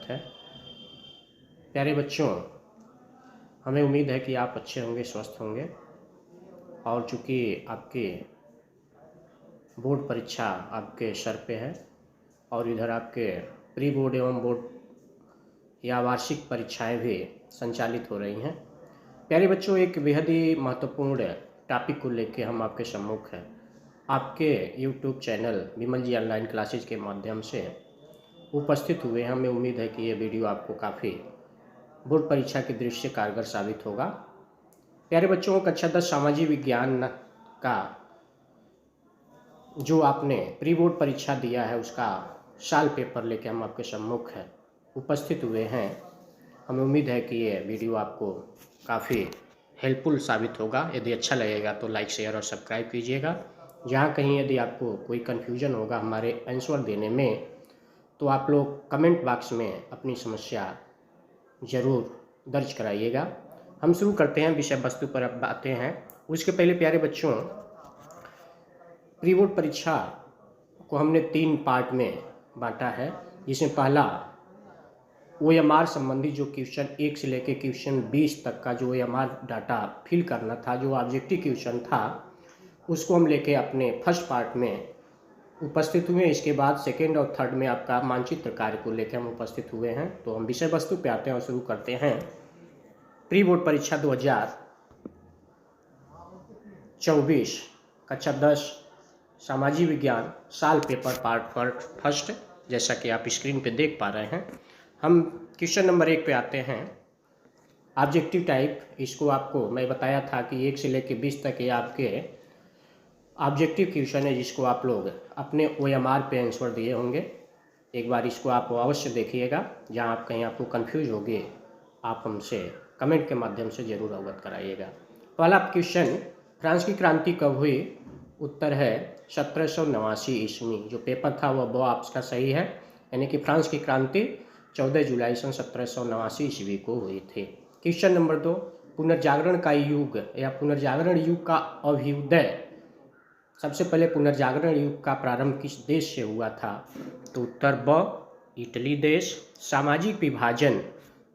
स्वागत है। प्यारे बच्चों, हमें उम्मीद है कि आप अच्छे होंगे, स्वस्थ होंगे। और चूँकि आपकी बोर्ड परीक्षा आपके सर पे है और इधर आपके प्री बोर्ड एवं बोर्ड या वार्षिक परीक्षाएं भी संचालित हो रही हैं। प्यारे बच्चों, एक बेहद ही महत्वपूर्ण टॉपिक को लेकर हम आपके सम्मुख हैं। आपके यूट्यूब चैनल विमल जी ऑनलाइन क्लासेज के माध्यम से उपस्थित हुए। हमें उम्मीद है कि ये वीडियो आपको काफ़ी बोर्ड परीक्षा की दृष्टि से कारगर साबित होगा। प्यारे बच्चों, कक्षा 10 सामाजिक विज्ञान का जो आपने प्री बोर्ड परीक्षा दिया है उसका साल पेपर लेके हम आपके सम्मुख है उपस्थित हुए हैं। हमें उम्मीद है कि ये वीडियो आपको काफ़ी हेल्पफुल साबित होगा। यदि अच्छा लगेगा तो लाइक, शेयर और सब्सक्राइब कीजिएगा। जहाँ कहीं यदि आपको कोई कन्फ्यूजन होगा हमारे आंसर देने में, तो आप लोग कमेंट बॉक्स में अपनी समस्या ज़रूर दर्ज कराइएगा। हम शुरू करते हैं, विषय वस्तु पर अब आते हैं। उसके पहले प्यारे बच्चों, प्री बोर्ड परीक्षा को हमने 3 पार्ट में बांटा है, जिसमें पहला OMR संबंधी जो क्वेश्चन 1 से लेकर क्वेश्चन 20 तक का जो OMR डाटा फिल करना था, जो ऑब्जेक्टिव क्वेश्चन था, उसको हम लेके अपने फर्स्ट पार्ट में उपस्थित हुए। इसके बाद सेकेंड और थर्ड में आपका मानचित्र कार्य को लेकर हम उपस्थित हुए हैं। तो हम विषय वस्तु पे आते हैं और शुरू करते हैं। प्री बोर्ड परीक्षा 2024 कक्षा 10 सामाजिक विज्ञान साल पेपर पार्ट फर्स्ट, जैसा कि आप स्क्रीन पे देख पा रहे हैं। हम क्वेश्चन नंबर 1 पे आते हैं। ऑब्जेक्टिव टाइप, इसको आपको मैं बताया था कि 1 से लेकर 20 तक ये आपके ऑब्जेक्टिव क्वेश्चन है, जिसको आप लोग अपने OMR पे आंसर दिए होंगे। एक बार इसको आप अवश्य देखिएगा। जहाँ आप कहीं आपको कंफ्यूज होगे, आप हमसे कमेंट के माध्यम से ज़रूर अवगत कराइएगा। पहला क्वेश्चन, फ्रांस की क्रांति कब हुई? उत्तर है 1789 ईस्वी। जो पेपर था वो आपका सही है, यानी कि फ्रांस की क्रांति 14 जुलाई सन 1789 ईस्वी को हुई थी। क्वेश्चन नंबर 2, पुनर्जागरण का युग या पुनर्जागरण युग का अभ्युदय, सबसे पहले पुनर्जागरण युग का प्रारंभ किस देश से हुआ था? तो उत्तर ब इटली देश। सामाजिक विभाजन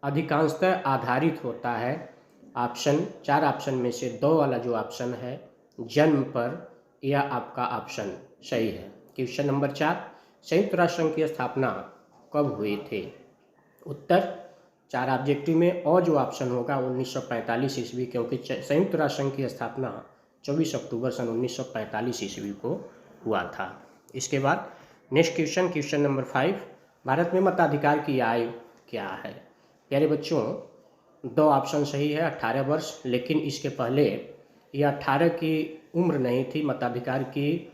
अधिकांशतः आधारित होता है, ऑप्शन 4 ऑप्शन में से 2 वाला जो ऑप्शन है जन्म पर, यह आपका ऑप्शन सही है। क्वेश्चन नंबर 4, संयुक्त राष्ट्र संघ की स्थापना कब हुई थी? उत्तर 4 ऑब्जेक्टिव में और जो ऑप्शन होगा 1945 ईस्वी, क्योंकि संयुक्त राष्ट्र संघ की स्थापना 24 अक्टूबर सन 1945 ईस्वी को हुआ था। इसके बाद next question, question number 5, Bharat में मताधिकार की आयु क्या है? प्यारे बच्चों, 2 ऑप्शन सही है, 18 वर्ष, लेकिन इसके पहले यह 18 की उम्र नहीं थी। मताधिकार की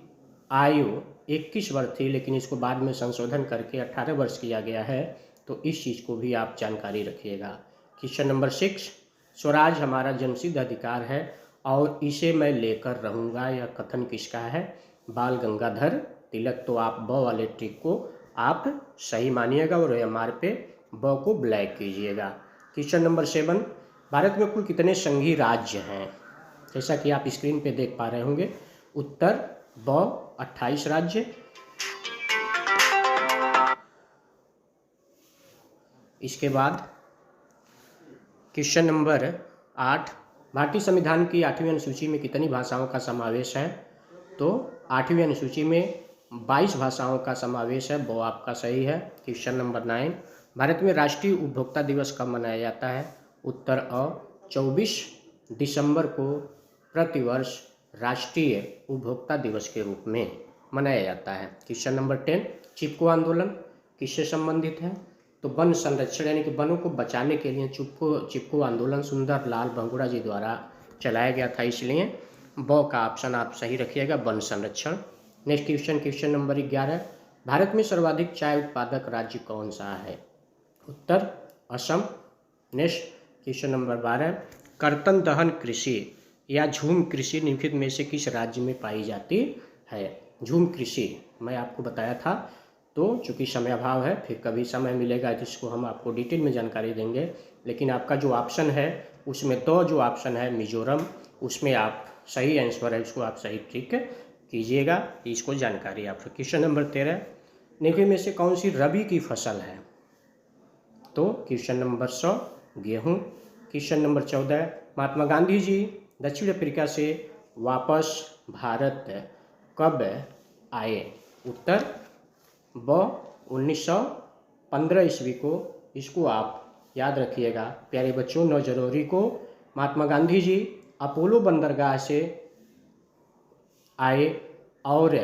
आयु 21 वर्ष थी, लेकिन इसको बाद में संशोधन करके 18 वर्ष किया गया है। तो इस चीज़ को भी आप जानकारी रखिएगा। क्वेश्चन नंबर 6, स्वराज हमारा जन्मसिद्ध अधिकार है और इसे मैं लेकर रहूँगा, यह कथन किसका है? बाल गंगाधर तिलक। तो आप ब वाले ट्रिक को आप सही मानिएगा और OMR पे ब को ब्लैक कीजिएगा। क्वेश्चन नंबर 7, भारत में कुल कितने संघीय राज्य हैं? जैसा कि आप स्क्रीन पे देख पा रहे होंगे, उत्तर ब 28 राज्य। इसके बाद क्वेश्चन नंबर 8, भारतीय संविधान की 8वीं अनुसूची में कितनी भाषाओं का समावेश है? तो 8वीं अनुसूची में 22 भाषाओं का समावेश है, वो आपका सही है। क्वेश्चन नंबर 9, भारत में राष्ट्रीय उपभोक्ता दिवस कब मनाया जाता है? उत्तर अ 24 दिसंबर को प्रतिवर्ष राष्ट्रीय उपभोक्ता दिवस के रूप में मनाया जाता है। क्वेश्चन नंबर 10, चिपको आंदोलन किससे संबंधित है? तो वन संरक्षण, यानी कि वनों को बचाने के लिए चिपको आंदोलन सुंदर लाल बहुगुणा जी द्वारा चलाया गया था, इसलिए ब का ऑप्शन आप सही रखिएगा, वन संरक्षण। Next question, question number 11, Bharat में सर्वाधिक चाय उत्पादक राज्य कौन सा है? उत्तर असम। नेक्स्ट क्वेश्चन नंबर 12, कर्तन दहन कृषि या झूम कृषि निम्नलिखित में से किस राज्य में पाई जाती है? झूम कृषि मैं आपको बताया था, तो चूँकि समय अभाव है, फिर कभी समय मिलेगा तो इसको हम आपको डिटेल में जानकारी देंगे। लेकिन आपका जो ऑप्शन है उसमें 2 जो ऑप्शन है मिजोरम, उसमें आप सही आंसर है, उसको आप सही टिक कीजिएगा, इसको जानकारी आप। क्वेश्चन नंबर 13, निम्न में से कौन सी रबी की फसल है? तो क्वेश्चन नंबर 100 गेहूँ। क्वेश्चन नंबर 14 महात्मा गांधी जी दक्षिण अफ्रीका से वापस भारत कब आए? उत्तर ब 1915 ईस्वी को। इसको आप याद रखिएगा प्यारे बच्चों। 9 जनवरी को महात्मा गांधी जी अपोलो बंदरगाह से आए और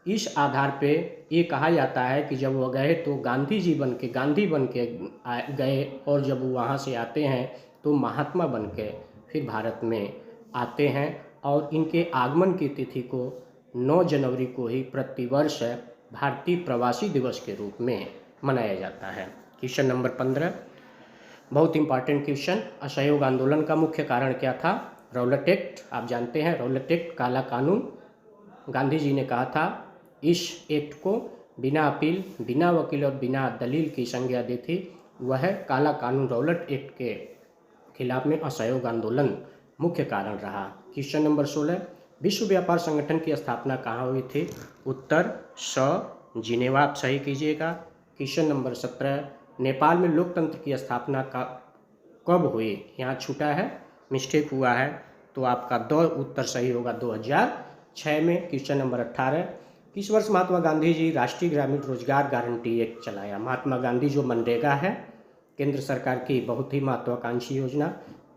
इस आधार पे ये कहा जाता है कि जब वो गए तो गांधी बन के गए, और जब वो वहाँ से आते हैं तो महात्मा बन के फिर भारत में आते हैं। और इनके आगमन की तिथि को 9 जनवरी को ही प्रतिवर्ष भारतीय प्रवासी दिवस के रूप में मनाया जाता है। क्वेश्चन नंबर 15 बहुत इंपॉर्टेंट क्वेश्चन। असहयोग आंदोलन का मुख्य कारण क्या था? Rowlatt act. आप जानते हैं रौलट एक्ट काला कानून। गांधी जी ने कहा था इस एक्ट को बिना अपील, बिना वकील और बिना दलील की संज्ञा दी थी। वह काला कानून रौलट एक्ट के खिलाफ में असहयोग आंदोलन मुख्य कारण रहा। क्वेश्चन नंबर 16 विश्व व्यापार संगठन की स्थापना कहाँ हुई थी? उत्तर स जिनेवा। आप सही कीजिएगा। क्वेश्चन नंबर 17 नेपाल में लोकतंत्र की स्थापना का कब हुई? यहाँ छूटा है, मिस्टेक हुआ है, तो आपका 2 उत्तर सही होगा 2006 में। क्वेश्चन नंबर 18 किस वर्ष महात्मा गांधी जी राष्ट्रीय ग्रामीण रोजगार गारंटी एक्ट चलाया? महात्मा गांधी जो मनरेगा है केंद्र सरकार की बहुत ही महत्वाकांक्षी योजना,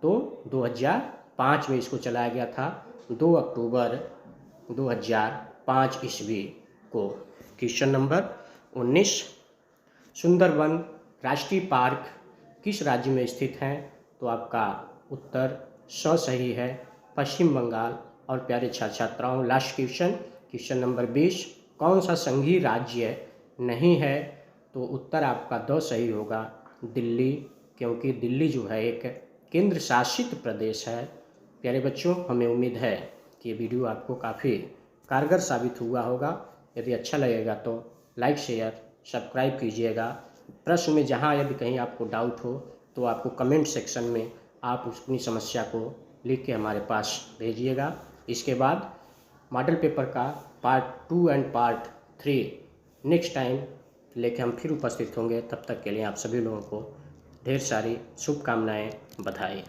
तो 2005 में इसको चलाया गया था 2 अक्टूबर 2005 ईस्वी को। क्वेश्चन नंबर 19 सुंदरबन राष्ट्रीय पार्क किस राज्य में स्थित है? तो आपका उत्तर स सही है, पश्चिम बंगाल। और प्यारे छात्र छात्राओं लास्ट क्वेश्चन, क्वेश्चन नंबर 20 कौन सा संघीय राज्य नहीं है? तो उत्तर आपका 2 सही होगा, दिल्ली, क्योंकि दिल्ली जो है एक केंद्र शासित प्रदेश है। प्यारे बच्चों हमें उम्मीद है कि ये वीडियो आपको काफ़ी कारगर साबित हुआ होगा। यदि अच्छा लगेगा तो लाइक शेयर सब्सक्राइब कीजिएगा। प्रश्न में जहाँ यदि कहीं आपको डाउट हो तो आपको कमेंट सेक्शन में आप अपनी समस्या को लिख के हमारे पास भेजिएगा। इसके बाद मॉडल पेपर का part 2 and part 3 next time लेके हम फिर उपस्थित होंगे। तब तक के लिए आप सभी लोगों को ढेर सारी शुभकामनाएं, बधाई।